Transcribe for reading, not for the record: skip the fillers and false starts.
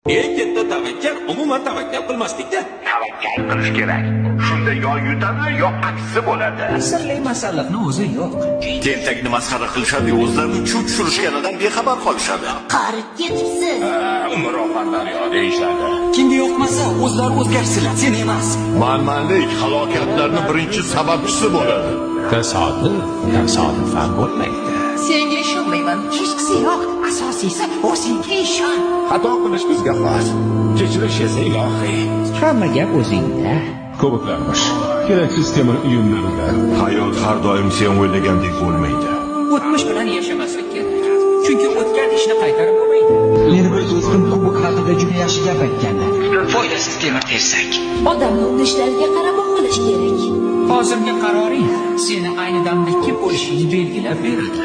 Eng katta tavakkal umuman tavakkal qilmaslikda. Tavakkal qilish kerak. Shunda yo yutadi, yo aksi bo'ladi. Sirli masalaning o'zi yo'q. Tentakni masxara qilishadi, o'zlarini chuv tushirishganidan bexabar qolishadi. Qarib ketibsiz. Umr oqandan yo deyishadi. Kimga yoqmasa, o'zlari o'zgarsinlar, sen emas. Manmanlik halokatlarning birinchi sababchisi bo'ladi. Tasodifan bo'lmaydi. Senga ishonmayman. Hechqisi yo'q. Asosiysi o'zingga ishon. Xato qilish bizga xos. Kechirish esa ilohiy. Hamma gap o'zingda. Ko'plarmish. Keraksiz temir uyumlarida. Hayot har doim sen o'ylagandek bo'lmaydi. O'tmish bilan yashamaslik kerak. Chunki o'tgan ishni qaytarib bo'lmaydi. Meni bir do'stim kubok haqida juda yaxshi gap aytganlar. Foydasiz temir tersak. Odamni urishlariga qarab qilish kerak. Hozirgi qaroring seni ayni damda kim bo'lishingni belgilab beradi.